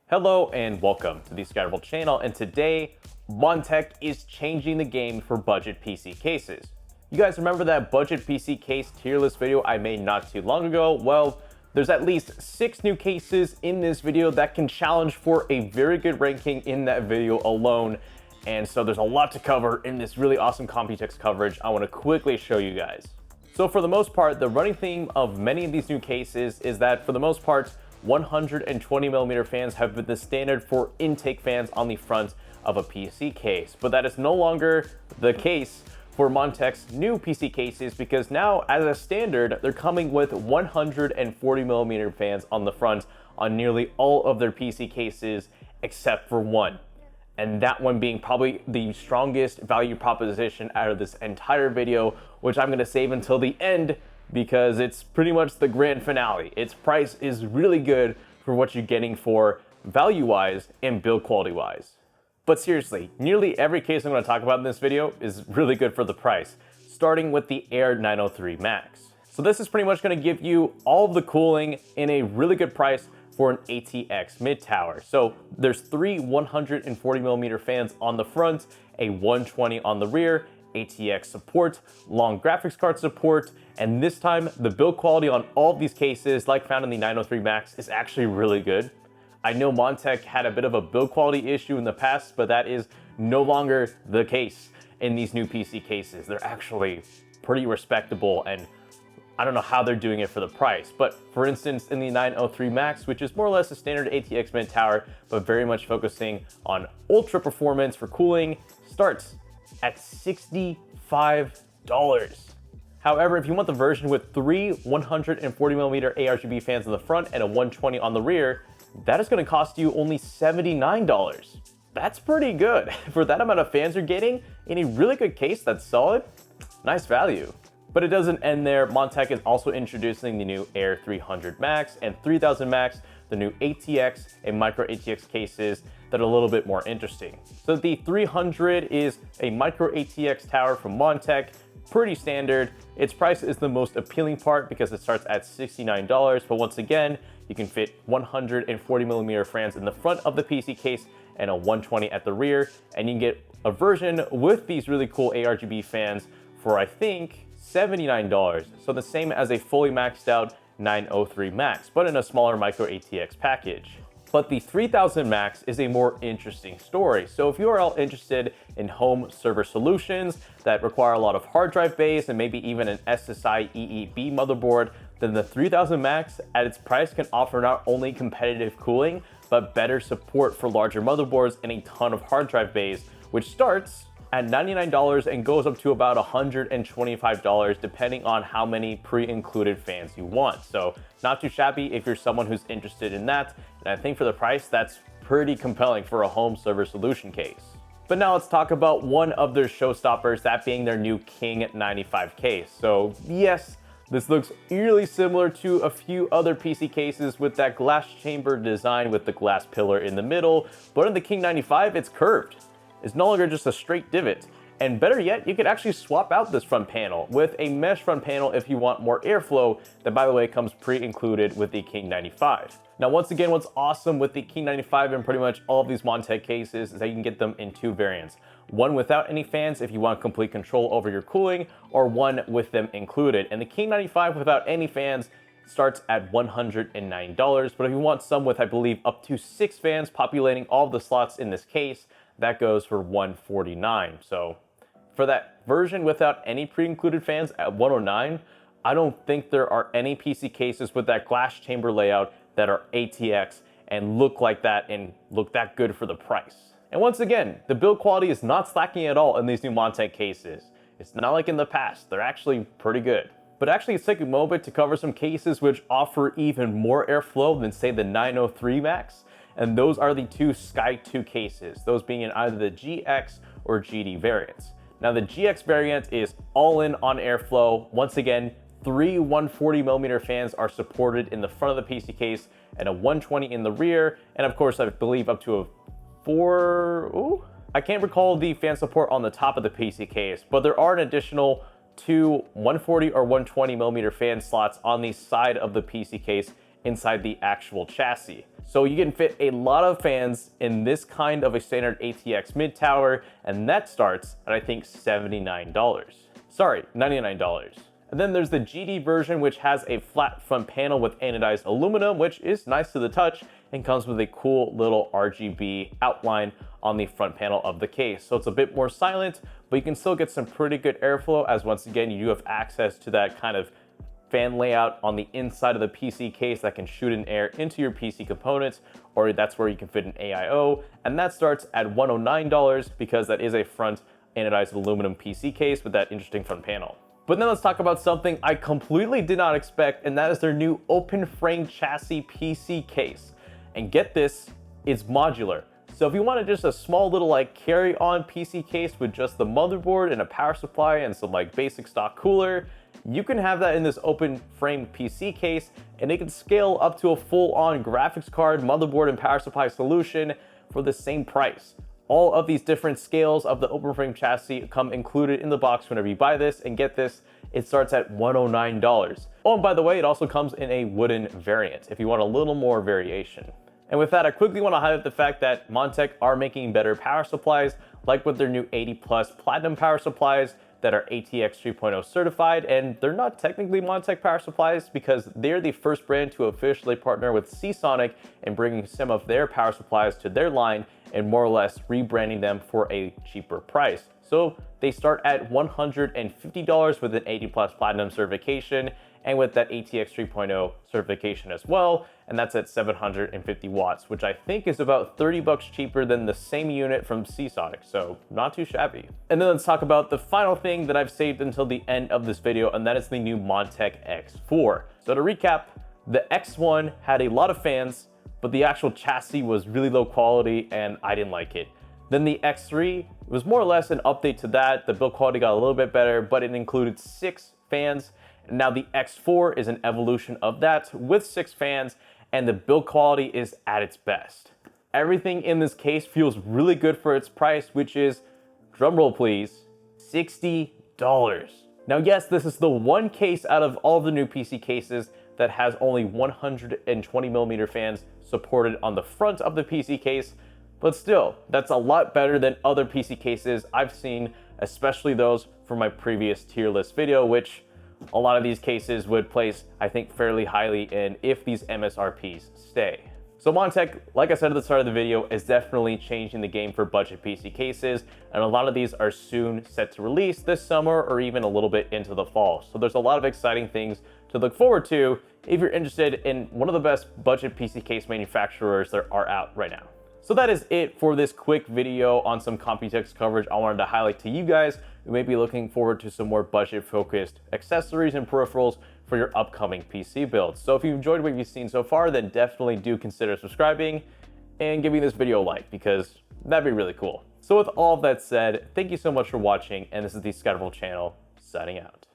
Hello and welcome to the Scatterable channel, and today Montech is changing the game for budget PC cases. You guys remember that budget PC case tier list video I made not too long ago? Well, there's at least 6 new cases in this video that can challenge for a very good ranking in that video alone. And so there's a lot to cover in this really awesome Computex coverage I want to quickly show you guys. So for the most part, the running theme of many of these new cases is that for the most part, 120mm fans have been the standard for intake fans on the front of a PC case. But that is no longer the case for Montech's new PC cases, because now as a standard, they're coming with 140mm fans on the front on nearly all of their PC cases except for one. And that one being probably the strongest value proposition out of this entire video, which I'm gonna save until the end because it's pretty much the grand finale. Its price is really good for what you're getting for value-wise and build quality-wise. But seriously, nearly every case I'm gonna talk about in this video is really good for the price, starting with the Air 903 Max. So this is pretty much gonna give you all of the cooling in a really good price for an ATX mid-tower. So there's 3 140mm fans on the front, a 120 on the rear, ATX support, long graphics card support, and this time the build quality on all of these cases, like found in the 903 Max, is actually really good. I know Montech had a bit of a build quality issue in the past, but that is no longer the case in these new PC cases. They're actually pretty respectable, and I don't know how they're doing it for the price. But for instance, in the 903 Max, which is more or less a standard ATX mid-tower, but very much focusing on ultra performance for cooling, starts at $65. However, if you want the version with 3 140mm ARGB fans in the front and a 120 on the rear, that is going to cost you only $79. That's pretty good. For that amount of fans you're getting in a really good case that's solid, nice value. But it doesn't end there. Montech is also introducing the new Air 300 Max and 3000 Max, the new ATX and micro ATX cases that are a little bit more interesting. So the 300 is a micro ATX tower from Montech, pretty standard. Its price is the most appealing part because it starts at $69, but once again, you can fit 140mm fans in the front of the PC case and a 120 at the rear, and you can get a version with these really cool ARGB fans for, I think, $79. So the same as a fully maxed out 903 Max, but in a smaller micro ATX package. But the 3000 Max is a more interesting story. So if you are all interested in home server solutions that require a lot of hard drive base and maybe even an SSI EEB motherboard, then the 3000 Max at its price can offer not only competitive cooling, but better support for larger motherboards and a ton of hard drive base, which starts at $99 and goes up to about $125 depending on how many pre-included fans you want. So not too shabby if you're someone who's interested in that. And I think for the price, that's pretty compelling for a home server solution case. But now let's talk about one of their showstoppers, that being their new King 95 case. So yes, this looks eerily similar to a few other PC cases with that glass chamber design with the glass pillar in the middle, but in the King 95, it's curved. It's no longer just a straight divot. And better yet, you could actually swap out this front panel with a mesh front panel if you want more airflow, that by the way comes pre-included with the King 95. Now once again, what's awesome with the King 95 and pretty much all of these Montech cases is that you can get them in 2 variants. One without any fans if you want complete control over your cooling, or one with them included. And the King 95 without any fans starts at $109, but if you want some with, I believe, up to 6 fans populating all of the slots in this case, that goes for $149. So for that version without any pre-included fans at $109, I don't think there are any PC cases with that glass chamber layout that are ATX and look like that and look that good for the price. And once again, the build quality is not slacking at all in these new Montech cases. It's not like in the past, they're actually pretty good. But actually, let's take a moment to cover some cases which offer even more airflow than, say, the 903 Max. And those are the 2 Sky 2 cases, those being in either the GX or GD variants. Now the GX variant is all in on airflow. Once again, 3 140mm fans are supported in the front of the PC case and a 120 in the rear. And of course, I believe up to a 4, I can't recall the fan support on the top of the PC case, but there are an additional 2 140 or 120mm fan slots on the side of the PC case inside the actual chassis. So you can fit a lot of fans in this kind of a standard ATX mid tower, and that starts at I think $79. Sorry, $99. And then there's the GD version, which has a flat front panel with anodized aluminum, which is nice to the touch and comes with a cool little RGB outline on the front panel of the case. So it's a bit more silent, but you can still get some pretty good airflow, as once again, you do have access to that kind of fan layout on the inside of the PC case that can shoot in air into your PC components, or that's where you can fit an AIO. And that starts at $109 because that is a front anodized aluminum PC case with that interesting front panel. But then let's talk about something I completely did not expect, and that is their new open frame chassis PC case. And get this, it's modular. So if you wanted just a small little like carry-on PC case with just the motherboard and a power supply and some like basic stock cooler, you can have that in this open frame PC case, and it can scale up to a full-on graphics card, motherboard, and power supply solution for the same price. All of these different scales of the open frame chassis come included in the box whenever you buy this, and get this, it starts at $109. Oh, and by the way, it also comes in a wooden variant if you want a little more variation. And with that, I quickly want to highlight the fact that Montech are making better power supplies, like with their new 80 Plus Platinum power supplies that are ATX 3.0 certified, and they're not technically Montech power supplies because they're the first brand to officially partner with Seasonic and bringing some of their power supplies to their line and more or less rebranding them for a cheaper price. So they start at $150 with an 80 Plus Platinum certification and with that ATX 3.0 certification as well, and that's at 750 watts, which I think is about $30 cheaper than the same unit from Seasonic, so not too shabby. And then let's talk about the final thing that I've saved until the end of this video, and that is the new Montech X4. So to recap, the X1 had a lot of fans, but the actual chassis was really low quality and I didn't like it. Then the X3 was more or less an update to that. The build quality got a little bit better, but it included 6 fans. Now the X4 is an evolution of that with 6 fans, and the build quality is at its best. Everything in this case feels really good for its price, which is, drumroll please, $60. Now yes, this is the one case out of all of the new PC cases that has only 120mm fans supported on the front of the PC case, but still, that's a lot better than other PC cases I've seen, especially those from my previous tier list video, which a lot of these cases would place, I think, fairly highly in if these MSRPs stay. So Montech, like I said at the start of the video, is definitely changing the game for budget PC cases, and a lot of these are soon set to release this summer or even a little bit into the fall. So there's a lot of exciting things to look forward to if you're interested in one of the best budget PC case manufacturers that are out right now. So that is it for this quick video on some Computex coverage I wanted to highlight to you guys who may be looking forward to some more budget-focused accessories and peripherals for your upcoming PC builds. So if you've enjoyed what you've seen so far, then definitely do consider subscribing and giving this video a like, because that'd be really cool. So with all of that said, thank you so much for watching, and this is the Scatterable channel signing out.